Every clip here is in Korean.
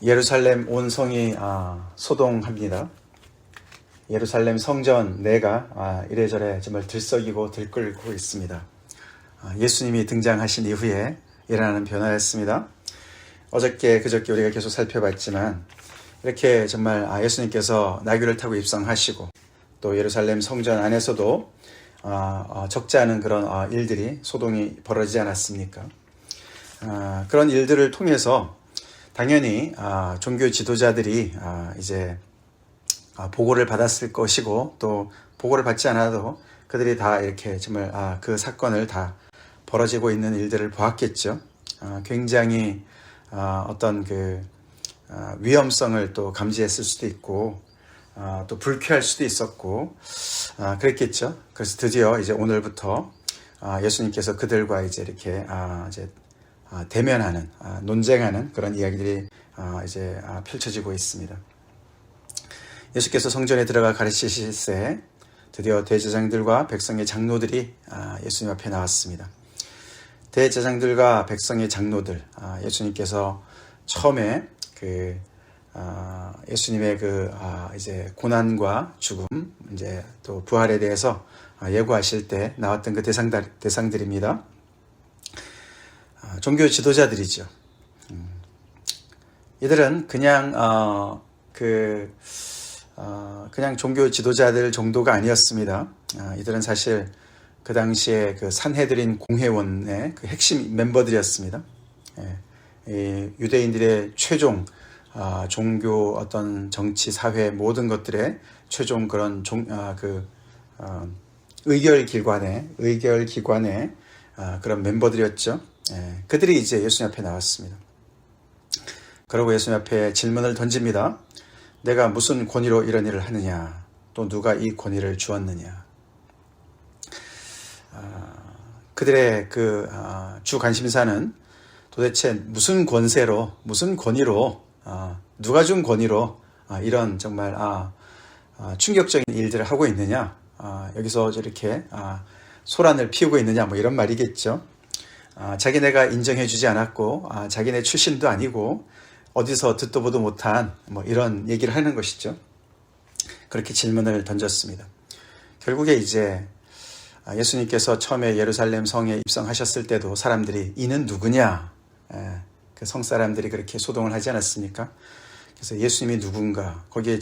예루살렘 온 성이 소동합니다. 예루살렘 성전 내가 이래저래 정말 들썩이고 들끓고 있습니다. 예수님이 등장하신 이후에 일어나는 변화였습니다. 어저께 그저께 우리가 계속 살펴봤지만 이렇게 정말 예수님께서 나귀를 타고 입성하시고 또 예루살렘 성전 안에서도 적지 않은 그런 일들이 소동이 벌어지지 않았습니까? 그런 일들을 통해서 당연히 종교 지도자들이 이제 보고를 받았을 것이고 또 보고를 받지 않아도 그들이 다 이렇게 정말 그 사건을 다 벌어지고 있는 일들을 보았겠죠. 굉장히 어떤 그 위험성을 또 감지했을 수도 있고 또 불쾌할 수도 있었고 그랬겠죠. 그래서 드디어 이제 오늘부터 예수님께서 그들과 이제 이렇게 이제 대면하는 논쟁하는 그런 이야기들이 이제 펼쳐지고 있습니다. 예수께서 성전에 들어가 가르치실새 드디어 대제사장들과 백성의 장로들이 예수님 앞에 나왔습니다. 대제사장들과 백성의 장로들, 예수님께서 처음에 그 예수님의 그 이제 고난과 죽음, 이제 또 부활에 대해서 예고하실 때 나왔던 그 대상들입니다. 종교 지도자들이죠. 이들은 그냥 그냥 종교 지도자들 정도가 아니었습니다. 이들은 사실 그 당시에 그 산헤드린 공회원의 그 핵심 멤버들이었습니다. 유대인들의 최종 종교 어떤 정치 사회 모든 것들의 최종 그런 의결기관의 그런 멤버들이었죠. 그들이 이제 예수님 앞에 나왔습니다. 그리고 예수님 앞에 질문을 던집니다. 내가 무슨 권위로 이런 일을 하느냐? 또 누가 이 권위를 주었느냐? 그들의 그 주 관심사는 도대체 무슨 권세로, 무슨 권위로, 누가 준 권위로 이런 정말 충격적인 일들을 하고 있느냐? 여기서 저렇게 소란을 피우고 있느냐? 뭐 이런 말이겠죠. 자기네가 인정해주지 않았고 자기네 출신도 아니고 어디서 듣도 보도 못한 뭐 이런 얘기를 하는 것이죠. 그렇게 질문을 던졌습니다. 결국에 이제 예수님께서 처음에 예루살렘 성에 입성하셨을 때도 사람들이 이는 누구냐? 그 성사람들이 그렇게 소동을 하지 않았습니까? 그래서 예수님이 누군가 거기에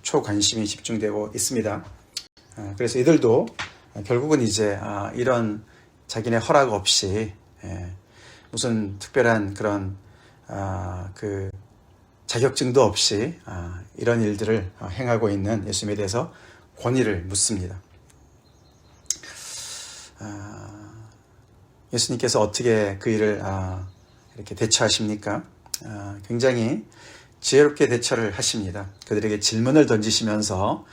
초관심이 집중되고 있습니다. 그래서 이들도 결국은 이제 이런 자기네 허락 없이 무슨 특별한 그런 그 자격증도 없이 이런 일들을 행하고 있는 예수님에 대해서 권위를 묻습니다. 예수님께서 어떻게 그 일을 이렇게 대처하십니까? 굉장히 지혜롭게 대처를 하십니다. 그들에게 질문을 던지시면서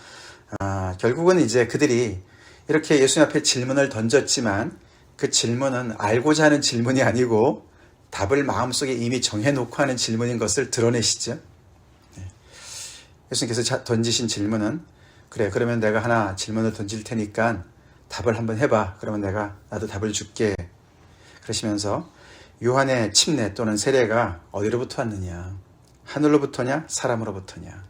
결국은 이제 그들이 이렇게 예수님 앞에 질문을 던졌지만 그 질문은 알고자 하는 질문이 아니고 답을 마음속에 이미 정해놓고 하는 질문인 것을 드러내시죠. 예수님께서 던지신 질문은 그래, 그러면 내가 하나 질문을 던질 테니까 답을 한번 해봐. 그러면 나도 답을 줄게. 그러시면서 요한의 침례 또는 세례가 어디로부터 왔느냐? 하늘로부터냐? 사람으로부터냐?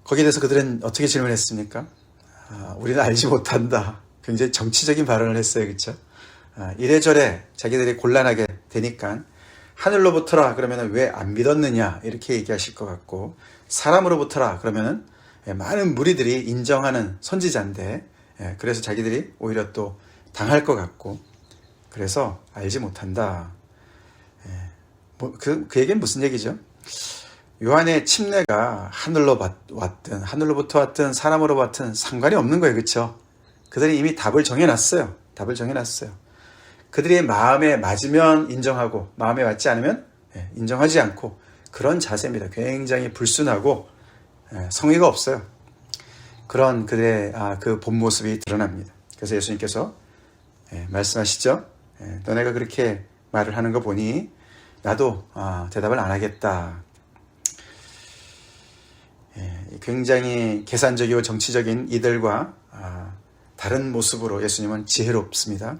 거기에 대해서 그들은 어떻게 질문했습니까? 우리는 알지 못한다. 굉장히 정치적인 발언을 했어요. 그렇죠? 이래저래 자기들이 곤란하게 되니까 하늘로부터라 그러면 왜 안 믿었느냐 이렇게 얘기하실 것 같고 사람으로부터라 그러면 많은 무리들이 인정하는 선지자인데 그래서 자기들이 오히려 또 당할 것 같고 그래서 알지 못한다. 그 얘기는 무슨 얘기죠? 요한의 침례가 하늘로부터 왔든 사람으로 왔든 상관이 없는 거예요. 그렇죠? 그들이 이미 답을 정해놨어요. 그들의 마음에 맞으면 인정하고 마음에 맞지 않으면 인정하지 않고 그런 자세입니다. 굉장히 불순하고 성의가 없어요. 그런 그들의 그 본 모습이 드러납니다. 그래서 예수님께서 말씀하시죠. 너네가 그렇게 말을 하는 거 보니 나도 대답을 안 하겠다. 굉장히 계산적이고 정치적인 이들과 다른 모습으로 예수님은 지혜롭습니다.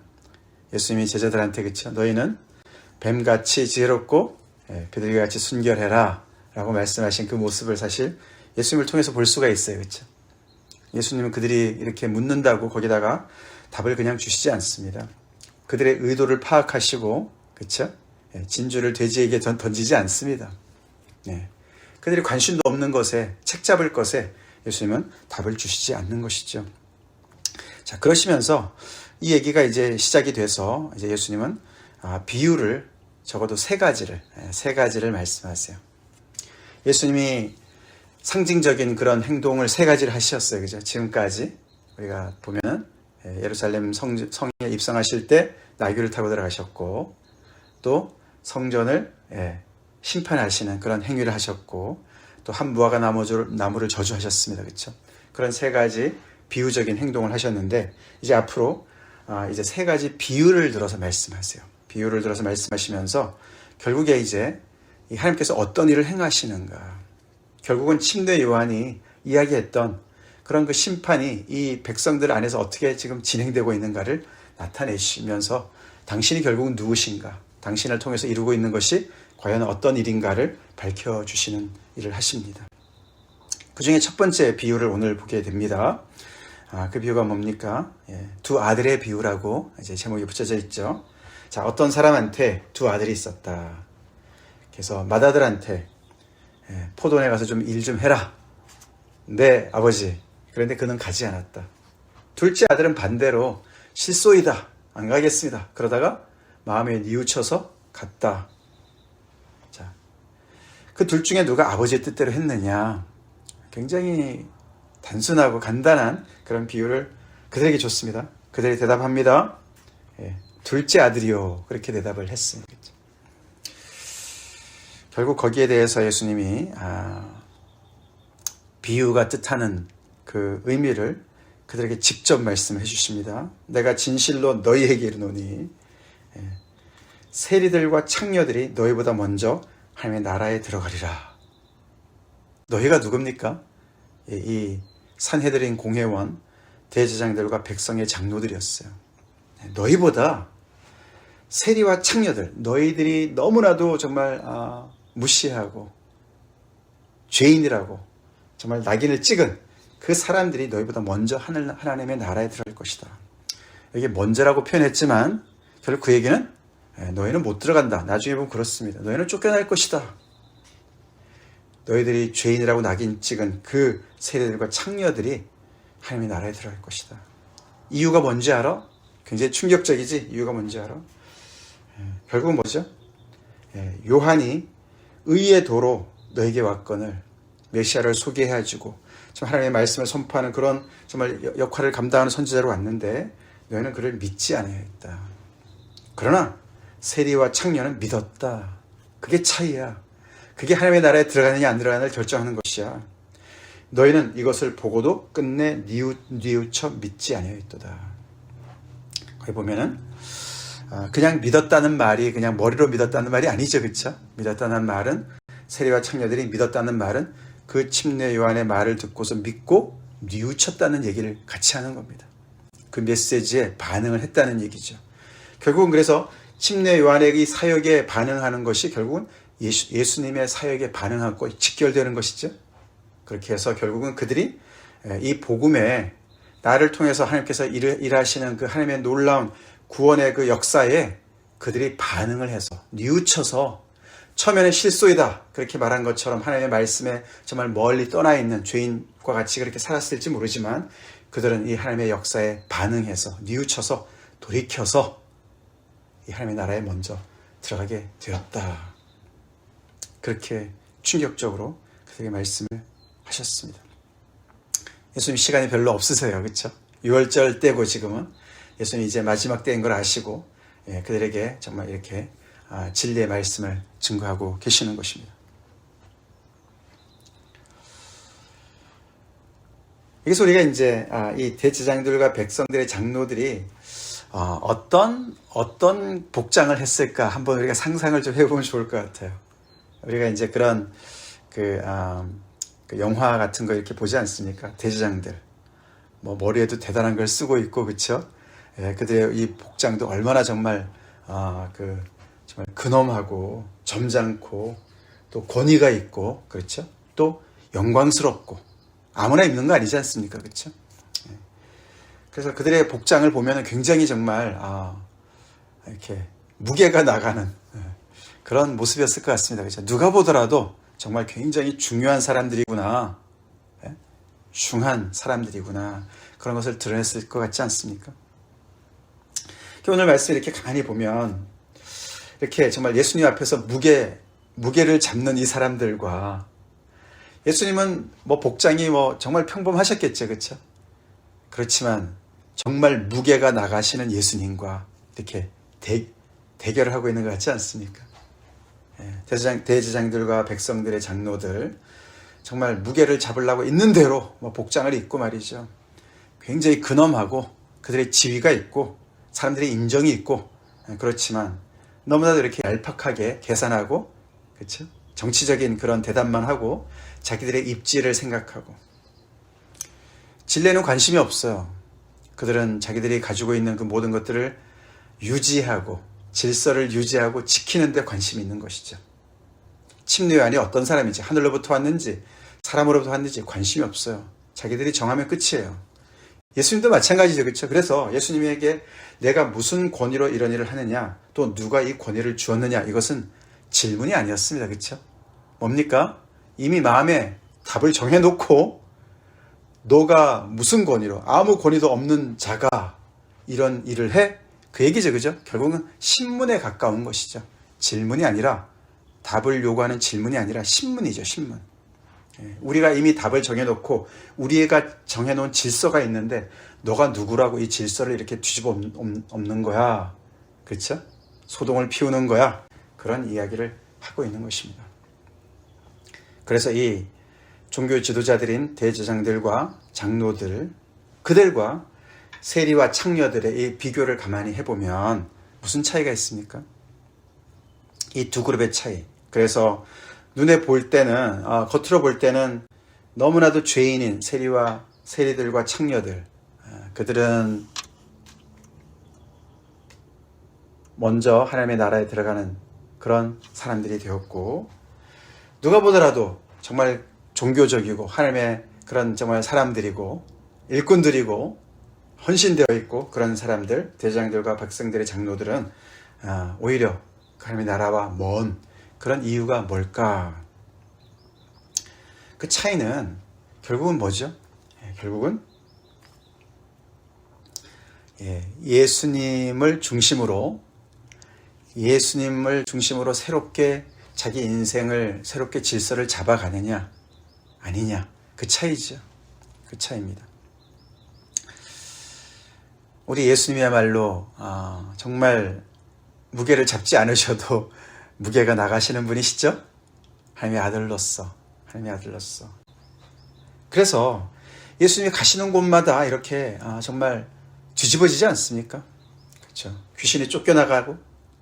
예수님이 제자들한테 그렇죠. 너희는 뱀같이 지혜롭고 비둘기같이 순결해라 라고 말씀하신 그 모습을 사실 예수님을 통해서 볼 수가 있어요. 그렇죠? 예수님은 그들이 이렇게 묻는다고 거기다가 답을 그냥 주시지 않습니다. 그들의 의도를 파악하시고, 그렇죠? 진주를 돼지에게 던지지 않습니다. 그들이 관심도 없는 것에, 책 잡을 것에 예수님은 답을 주시지 않는 것이죠. 자, 그러시면서 이 얘기가 이제 시작이 돼서 이제 예수님은 비유를 적어도 세 가지를 말씀하세요. 예수님이 상징적인 그런 행동을 세 가지를 하셨어요. 그죠? 지금까지 우리가 보면은 예루살렘 성에 입성하실 때 나귀를 타고 들어가셨고, 또 성전을 심판하시는 그런 행위를 하셨고, 또 한 무화과 나무를 저주하셨습니다. 그렇죠? 그런 세 가지 비유적인 행동을 하셨는데, 이제 앞으로 이제 세 가지 비유를 들어서 말씀하세요. 비유를 들어서 말씀하시면서 결국에 이제 이 하나님께서 어떤 일을 행하시는가, 결국은 침례 요한이 이야기했던 그런 그 심판이 이 백성들 안에서 어떻게 지금 진행되고 있는가를 나타내시면서 당신이 결국은 누구신가, 당신을 통해서 이루고 있는 것이 과연 어떤 일인가를 밝혀주시는 일을 하십니다. 그 중에 첫 번째 비유를 오늘 보게 됩니다. 그 비유가 뭡니까? 두 아들의 비유라고 이제 제목이 붙여져 있죠. 자, 어떤 사람한테 두 아들이 있었다. 그래서 맏아들한테 포도원에 가서 좀 일 좀 해라. 네, 아버지. 그런데 그는 가지 않았다. 둘째 아들은 반대로 실소이다. 안 가겠습니다. 그러다가 마음에 뉘우쳐서 갔다. 자, 그 둘 중에 누가 아버지의 뜻대로 했느냐? 굉장히 단순하고 간단한 그런 비유를 그들에게 줬습니다. 그들이 대답합니다. 둘째 아들이요. 그렇게 대답을 했습니다. 결국 거기에 대해서 예수님이 비유가 뜻하는 그 의미를 그들에게 직접 말씀해 주십니다. 내가 진실로 너희에게 이르노니 세리들과 창녀들이 너희보다 먼저 하나님의 나라에 들어가리라. 너희가 누굽니까? 이 산헤드린 공회원, 대제장들과 백성의 장로들이었어요. 너희보다 세리와 창녀들, 너희들이 너무나도 정말 무시하고 죄인이라고 정말 낙인을 찍은 그 사람들이 너희보다 먼저 하나님의 나라에 들어갈 것이다. 여기 먼저라고 표현했지만 결국 그 얘기는 너희는 못 들어간다. 나중에 보면 그렇습니다. 너희는 쫓겨날 것이다. 너희들이 죄인이라고 낙인 찍은 그 세리들과 창녀들이 하나님의 나라에 들어갈 것이다. 이유가 뭔지 알아? 굉장히 충격적이지? 이유가 뭔지 알아? 결국은 뭐죠? 요한이 의의 도로 너에게 왔거늘 메시아를 소개해주고 하나님의 말씀을 선포하는 그런 정말 역할을 감당하는 선지자로 왔는데 너희는 그를 믿지 않았다. 그러나 세리와 창녀는 믿었다. 그게 차이야. 그게 하나님의 나라에 들어가느냐 안 들어가느냐를 결정하는 것이야. 너희는 이것을 보고도 끝내 뉘우쳐 믿지 아니하였도다. 거기 보면은 그냥 믿었다는 말이 그냥 머리로 믿었다는 말이 아니죠. 그렇죠? 믿었다는 말은 세리와 창녀들이 믿었다는 말은 그 침례 요한의 말을 듣고서 믿고 뉘우쳤다는 얘기를 같이 하는 겁니다. 그 메시지에 반응을 했다는 얘기죠. 결국은 그래서 침례 요한의 이 사역에 반응하는 것이 결국은 예수님의 사역에 반응하고 직결되는 것이죠. 그렇게 해서 결국은 그들이 이 복음에 나를 통해서 하나님께서 일하시는 그 하나님의 놀라운 구원의 그 역사에 그들이 반응을 해서 뉘우쳐서 처음에는 실소이다 그렇게 말한 것처럼 하나님의 말씀에 정말 멀리 떠나 있는 죄인과 같이 그렇게 살았을지 모르지만 그들은 이 하나님의 역사에 반응해서 뉘우쳐서 돌이켜서 이 하나님의 나라에 먼저 들어가게 되었다. 그렇게 충격적으로 그들에게 말씀을 하셨습니다. 예수님 시간이 별로 없으세요. 그렇죠? 6월절 때고 지금은 예수님 이제 마지막 때인 걸 아시고 그들에게 정말 이렇게 진리의 말씀을 증거하고 계시는 것입니다. 여기서 우리가 이제 이 대제장들과 백성들의 장로들이 어떤 복장을 했을까 한번 우리가 상상을 좀 해보면 좋을 것 같아요. 우리가 이제 그런 그 영화 같은 거 이렇게 보지 않습니까? 대제장들 뭐 머리에도 대단한 걸 쓰고 있고 그렇죠? 그들의 이 복장도 얼마나 정말 정말 근엄하고 점잖고 또 권위가 있고 그렇죠. 또 영광스럽고 아무나 입는 거 아니지 않습니까? 그렇죠. 그래서 그들의 복장을 보면 굉장히 정말 이렇게 무게가 나가는 그런 모습이었을 것 같습니다. 그렇죠? 누가 보더라도 정말 굉장히 중요한 사람들이구나, 중한 사람들이구나 그런 것을 드러냈을 것 같지 않습니까? 오늘 말씀 이렇게 가만히 보면 이렇게 정말 예수님 앞에서 무게를 잡는 이 사람들과 예수님은 뭐 복장이 뭐 정말 평범하셨겠죠, 그렇죠? 그렇지만 정말 무게가 나가시는 예수님과 이렇게 대결을 하고 있는 것 같지 않습니까? 대제장들과 백성들의 장로들 정말 무게를 잡으려고 있는 대로 뭐 복장을 입고 말이죠. 굉장히 근엄하고 그들의 지위가 있고 사람들의 인정이 있고 그렇지만 너무나도 이렇게 얄팍하게 계산하고 그렇죠? 정치적인 그런 대답만 하고 자기들의 입지를 생각하고 진리에는 관심이 없어요. 그들은 자기들이 가지고 있는 그 모든 것들을 유지하고 질서를 유지하고 지키는 데 관심이 있는 것이죠. 침례 안이 어떤 사람인지 하늘로부터 왔는지 사람으로부터 왔는지 관심이 없어요. 자기들이 정하면 끝이에요. 예수님도 마찬가지죠. 그렇죠? 그래서 예수님에게 내가 무슨 권위로 이런 일을 하느냐 또 누가 이 권위를 주었느냐 이것은 질문이 아니었습니다. 그렇죠? 뭡니까? 이미 마음에 답을 정해놓고 너가 무슨 권위로 아무 권위도 없는 자가 이런 일을 해? 그 얘기죠. 그죠? 결국은 신문에 가까운 것이죠. 질문이 아니라 답을 요구하는 질문이 아니라 신문이죠. 신문. 우리가 이미 답을 정해놓고 우리가 정해놓은 질서가 있는데 너가 누구라고 이 질서를 이렇게 뒤집어 엎는 거야. 그렇죠? 소동을 피우는 거야. 그런 이야기를 하고 있는 것입니다. 그래서 이 종교 지도자들인 대제사장들과 장로들 그들과 세리와 창녀들의 이 비교를 가만히 해보면 무슨 차이가 있습니까? 이 두 그룹의 차이. 그래서 눈에 볼 때는 겉으로 볼 때는 너무나도 죄인인 세리들과 창녀들 그들은 먼저 하나님의 나라에 들어가는 그런 사람들이 되었고 누가 보더라도 정말 종교적이고 하나님의 그런 정말 사람들이고 일꾼들이고 헌신되어 있고 그런 사람들 대장들과 백성들의 장로들은 오히려 하나님의 나라와 먼 그런 이유가 뭘까? 그 차이는 결국은 뭐죠? 결국은 예수님을 중심으로 새롭게 자기 인생을 새롭게 질서를 잡아가느냐 아니냐 그 차이죠. 그 차이입니다. 우리 예수님이야말로 정말 무게를 잡지 않으셔도 무게가 나가시는 분이시죠? 하나님의 아들로서 그래서 예수님이 가시는 곳마다 이렇게 정말 뒤집어지지 않습니까? 그렇죠. 귀신이 쫓겨나가고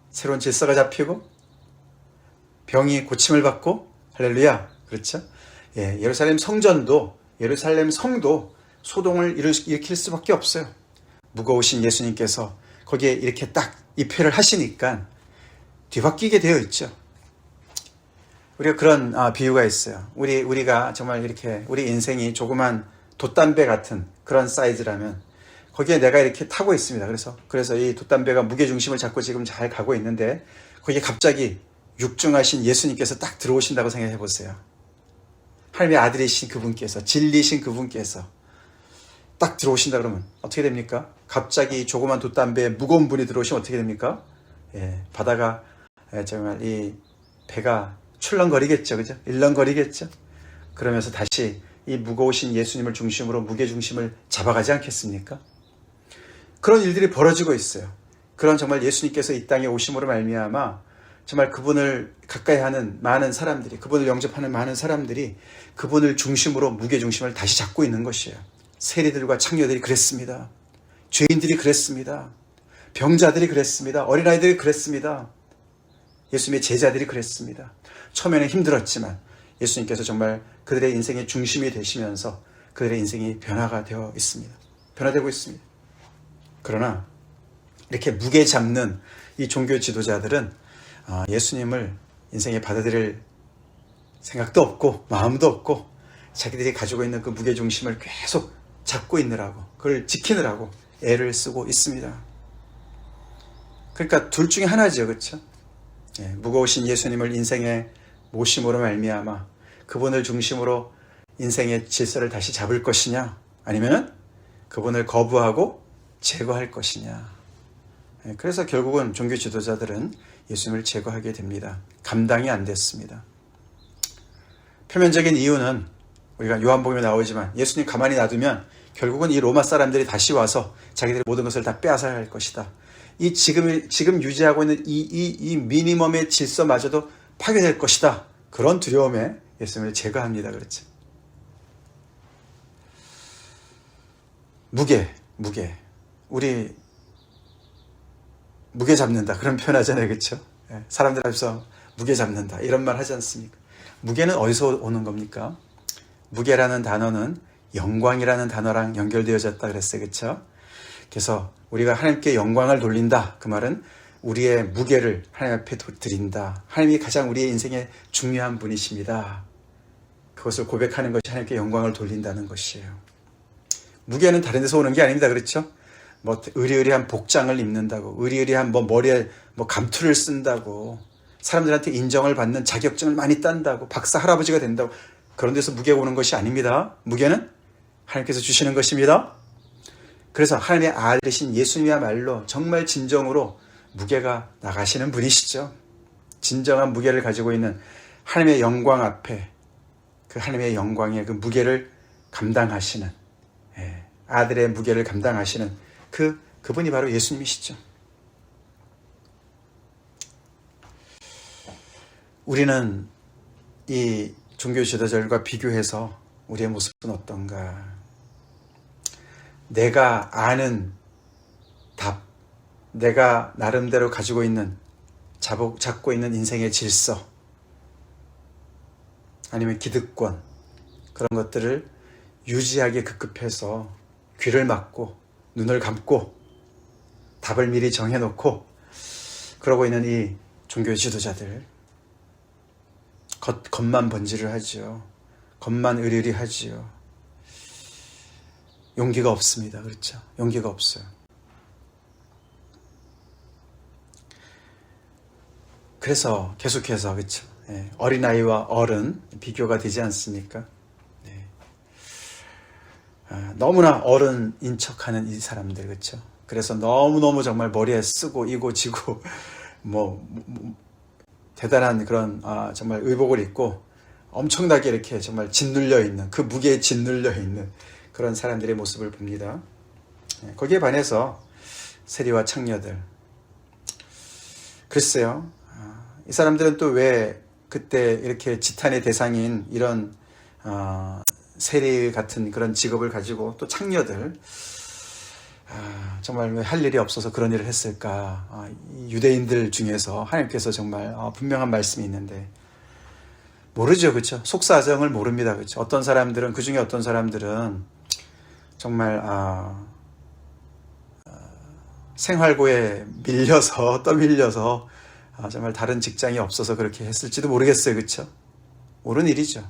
새로운 질서가 잡히고 병이 고침을 받고 할렐루야. 그렇죠? 예루살렘 성전도 예루살렘 성도 소동을 일으킬 수밖에 없어요. 무거우신 예수님께서 거기에 이렇게 딱 입회를 하시니까 뒤바뀌게 되어 있죠. 우리가 그런 비유가 있어요. 우리가 정말 이렇게 우리 인생이 조그만 돛담배 같은 그런 사이즈라면 거기에 내가 이렇게 타고 있습니다. 그래서 이 돛담배가 무게중심을 잡고 지금 잘 가고 있는데 거기에 갑자기 육중하신 예수님께서 딱 들어오신다고 생각해 보세요. 하나님의 아들이신 그분께서 진리신 그분께서 딱 들어오신다 그러면 어떻게 됩니까? 갑자기 조그만 돛담배에 무거운 분이 들어오시면 어떻게 됩니까? 바다가 정말 이 배가 출렁거리겠죠. 그죠? 일렁거리겠죠. 그러면서 다시 이 무거우신 예수님을 중심으로 무게중심을 잡아가지 않겠습니까? 그런 일들이 벌어지고 있어요. 그런 정말 예수님께서 이 땅에 오심으로 말미암아 정말 그분을 가까이 하는 많은 사람들이 그분을 영접하는 많은 사람들이 그분을 중심으로 무게중심을 다시 잡고 있는 것이에요. 세리들과 창녀들이 그랬습니다. 죄인들이 그랬습니다. 병자들이 그랬습니다. 어린아이들이 그랬습니다. 예수님의 제자들이 그랬습니다. 처음에는 힘들었지만 예수님께서 정말 그들의 인생의 중심이 되시면서 그들의 인생이 변화가 되어 있습니다. 변화되고 있습니다. 그러나 이렇게 무게 잡는 이 종교 지도자들은 예수님을 인생에 받아들일 생각도 없고 마음도 없고 자기들이 가지고 있는 그 무게중심을 계속 잡고 있느라고, 그걸 지키느라고 애를 쓰고 있습니다. 그러니까 둘 중에 하나죠, 그렇죠? 무거우신 예수님을 인생에 모심으로 말미암아 그분을 중심으로 인생의 질서를 다시 잡을 것이냐, 아니면 그분을 거부하고 제거할 것이냐. 그래서 결국은 종교 지도자들은 예수님을 제거하게 됩니다. 감당이 안 됐습니다. 표면적인 이유는 우리가 요한복음에 나오지만 예수님 가만히 놔두면 결국은 이 로마 사람들이 다시 와서 자기들의 모든 것을 다 빼앗아야 할 것이다. 이 지금 유지하고 있는 이 미니멈의 질서마저도 파괴될 것이다. 그런 두려움에 예수님을 제거합니다. 그렇죠? 무게. 우리 무게 잡는다. 그런 표현 하잖아요. 그렇죠? 사람들 앞에서 무게 잡는다. 이런 말 하지 않습니까? 무게는 어디서 오는 겁니까? 무게라는 단어는 영광이라는 단어랑 연결되어졌다 그랬어요. 그렇죠? 그래서 우리가 하나님께 영광을 돌린다. 그 말은 우리의 무게를 하나님 앞에 드린다. 하나님이 가장 우리의 인생에 중요한 분이십니다. 그것을 고백하는 것이 하나님께 영광을 돌린다는 것이에요. 무게는 다른 데서 오는 게 아닙니다. 그렇죠? 뭐 의리의리한 복장을 입는다고, 의리의리한 머리에 감투를 쓴다고, 사람들한테 인정을 받는 자격증을 많이 딴다고, 박사 할아버지가 된다고, 그런 데서 무게가 오는 것이 아닙니다. 무게는 하나님께서 주시는 것입니다. 그래서 하나님의 아들이신 예수님이야말로 정말 진정으로 무게가 나가시는 분이시죠. 진정한 무게를 가지고 있는 하나님의 영광 앞에 그 하나님의 영광의 그 무게를 감당하시는, 아들의 무게를 감당하시는 그분이 바로 예수님이시죠. 우리는 이 종교 지도자들과 비교해서 우리의 모습은 어떤가? 내가 아는 답, 내가 나름대로 가지고 있는, 잡고 있는 인생의 질서, 아니면 기득권, 그런 것들을 유지하기에 급급해서 귀를 막고 눈을 감고 답을 미리 정해놓고 그러고 있는 이 종교 지도자들, 겉만 번지를 하지요. 겉만 의리의리 하지요. 용기가 없습니다. 그렇죠? 용기가 없어요. 그래서 계속해서, 그렇죠? 어린아이와 어른 비교가 되지 않습니까? 너무나 어른인 척하는 이 사람들, 그렇죠? 그래서 너무너무 정말 머리에 쓰고 이고 지고 대단한 그런 정말 의복을 입고 엄청나게 이렇게 정말 짓눌려 있는, 그 무게에 짓눌려 있는 그런 사람들의 모습을 봅니다. 거기에 반해서 세리와 창녀들, 글쎄요, 이 사람들은 또 왜 그때 이렇게 지탄의 대상인 이런 세리 같은 그런 직업을 가지고 또 창녀들, 정말 왜 할 일이 없어서 그런 일을 했을까? 유대인들 중에서 하나님께서 정말 분명한 말씀이 있는데 모르죠, 그렇죠? 속사정을 모릅니다, 그렇죠? 어떤 사람들은, 그 중에 어떤 사람들은 정말 생활고에 밀려서 떠밀려서 정말 다른 직장이 없어서 그렇게 했을지도 모르겠어요, 그렇죠? 옳은 일이죠.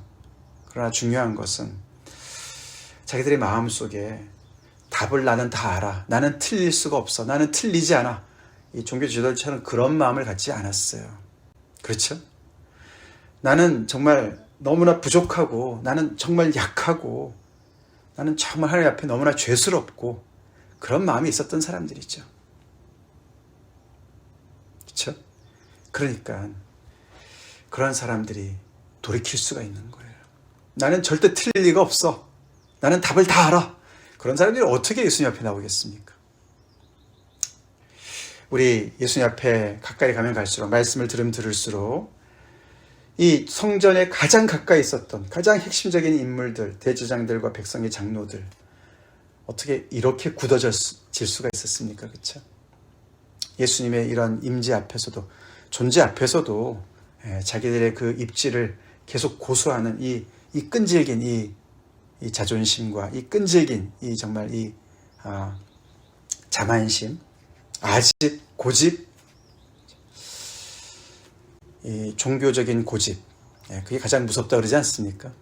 그러나 중요한 것은 자기들의 마음속에 답을 나는 다 알아. 나는 틀릴 수가 없어. 나는 틀리지 않아. 이 종교 지도자들은 그런 마음을 갖지 않았어요. 그렇죠? 나는 정말 너무나 부족하고, 나는 정말 약하고, 나는 정말 하나님 앞에 너무나 죄스럽고, 그런 마음이 있었던 사람들이죠. 그렇죠? 그러니까 그런 사람들이 돌이킬 수가 있는 거예요. 나는 절대 틀릴 리가 없어. 나는 답을 다 알아. 그런 사람들이 어떻게 예수님 앞에 나오겠습니까? 우리 예수님 앞에 가까이 가면 갈수록, 말씀을 들으면 들을수록 이 성전에 가장 가까이 있었던 가장 핵심적인 인물들, 대제사장들과 백성의 장로들, 어떻게 이렇게 굳어질 수가 있었습니까? 그렇죠? 예수님의 이런 임재 앞에서도, 존재 앞에서도 자기들의 그 입지를 계속 고수하는 이 끈질긴 이 자존심과 이 끈질긴 이 정말 이 자만심, 아집, 고집, 이 종교적인 고집, 그게 가장 무섭다 그러지 않습니까?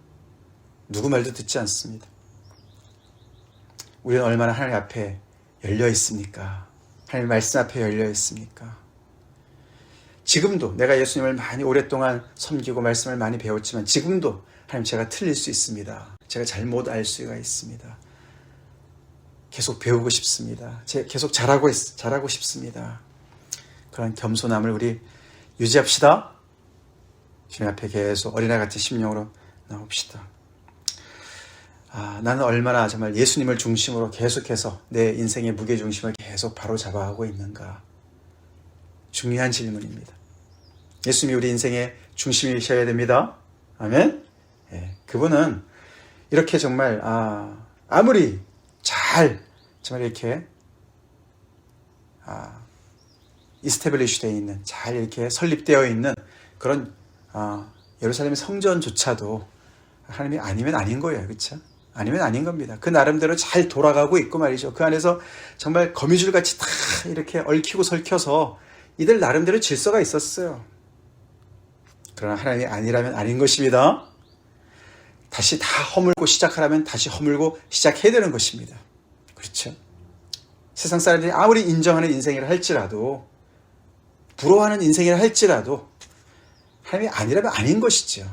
누구 말도 듣지 않습니다. 우리는 얼마나 하나님 앞에 열려 있습니까? 하나님 말씀 앞에 열려 있습니까? 지금도 내가 예수님을 많이 오랫동안 섬기고 말씀을 많이 배웠지만 지금도 하나님 제가 틀릴 수 있습니다. 제가 잘못 알 수가 있습니다. 계속 배우고 싶습니다. 계속 잘하고 싶습니다. 그런 겸손함을 우리 유지합시다. 주님 앞에 계속 어린아이 같은 심령으로 나옵시다. 나는 얼마나 정말 예수님을 중심으로 계속해서 내 인생의 무게중심을 계속 바로잡아가고 있는가. 중요한 질문입니다. 예수님이 우리 인생의 중심이셔야 됩니다. 아멘. 그분은 이렇게 정말 아무리 정말 이렇게 이스태블리시 되어 있는, 잘 이렇게 설립되어 있는 그런 예루살렘 성전조차도 하나님이 아니면 아닌 거예요. 그렇죠? 아니면 아닌 겁니다. 그 나름대로 잘 돌아가고 있고 말이죠. 그 안에서 정말 거미줄같이 다 이렇게 얽히고 설켜서 이들 나름대로 질서가 있었어요. 그러나 하나님이 아니라면 아닌 것입니다. 다시 다 허물고 시작하라면 다시 허물고 시작해야 되는 것입니다. 그렇죠? 세상 사람들이 아무리 인정하는 인생이라 할지라도, 부러워하는 인생이라 할지라도 하나님이 아니라면 아닌 것이죠.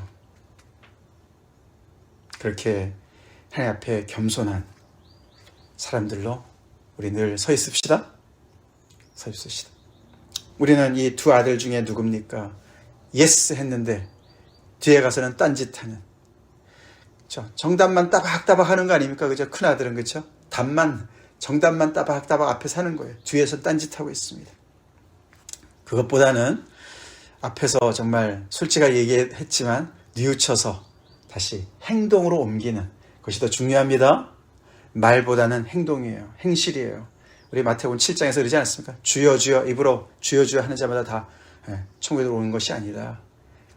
그렇게 하나님 앞에 겸손한 사람들로 우리 늘 서 있읍시다. 서 있읍시다. 우리는 이 두 아들 중에 누굽니까? 예스 했는데 뒤에 가서는 딴짓하는, 정답만 따박따박 하는 거 아닙니까? 그죠? 큰 아들은 그렇죠? 정답만 따박따박 앞에 사는 거예요. 뒤에서 딴짓하고 있습니다. 그것보다는 앞에서 정말 솔직하게 얘기했지만 뉘우쳐서 다시 행동으로 옮기는 것이 더 중요합니다. 말보다는 행동이에요. 행실이에요. 우리 마태복음 7장에서 그러지 않았습니까? 주여 주여 입으로 주여 주여 하는 자마다 다 천국에 들어오는 것이 아니라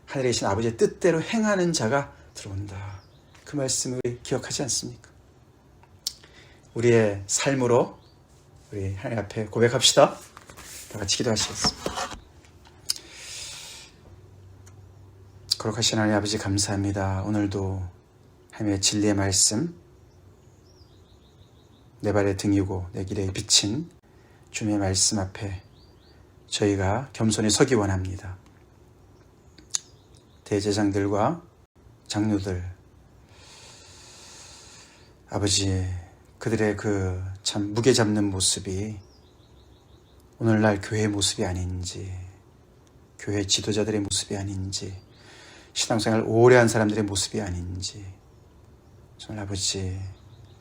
하늘에 계신 아버지의 뜻대로 행하는 자가 들어온다. 그 말씀을 기억하지 않습니까? 우리의 삶으로 우리 하나님 앞에 고백합시다. 다 같이 기도하시겠습니다. 거룩하신 하나님 아버지 감사합니다. 오늘도 하나님의 진리의 말씀, 내 발의 등이고 내 길에 비친 주님의 말씀 앞에 저희가 겸손히 서기 원합니다. 대제장들과 장로들, 아버지, 그들의 그 참 무게 잡는 모습이 오늘날 교회의 모습이 아닌지, 교회 지도자들의 모습이 아닌지, 신앙생활 오래 한 사람들의 모습이 아닌지 정말 아버지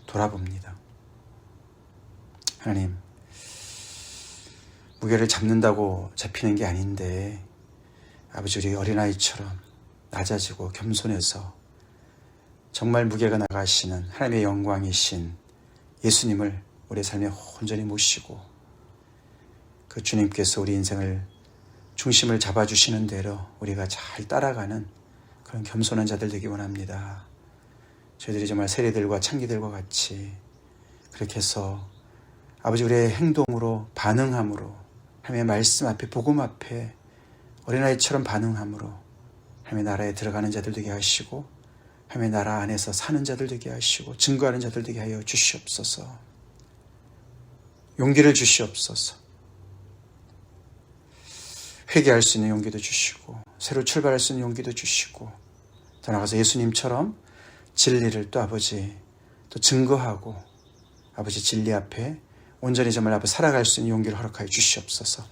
돌아봅니다. 하나님, 무게를 잡는다고 잡히는 게 아닌데 아버지 우리 어린아이처럼 낮아지고 겸손해서 정말 무게가 나가시는 하나님의 영광이신 예수님을 우리의 삶에 온전히 모시고 그 주님께서 우리 인생을 중심을 잡아주시는 대로 우리가 잘 따라가는 그런 겸손한 자들 되기 원합니다. 저희들이 정말 세리들과 창기들과 같이 그렇게 해서 아버지 우리의 행동으로 반응함으로 하나님의 말씀 앞에 복음 앞에 어린아이처럼 반응함으로 하나님의 나라에 들어가는 자들 되게 하시고 하나님의 나라 안에서 사는 자들 되게 하시고 증거하는 자들 되게 하여 주시옵소서. 용기를 주시옵소서. 회개할 수 있는 용기도 주시고 새로 출발할 수 있는 용기도 주시고 더 나아가서 예수님처럼 진리를 또 아버지 또 증거하고 아버지 진리 앞에 온전히 정말 아버지 살아갈 수 있는 용기를 허락하여 주시옵소서.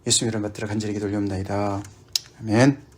예수님 이름 받들어 간절히 기도 올리옵나이다. 아멘.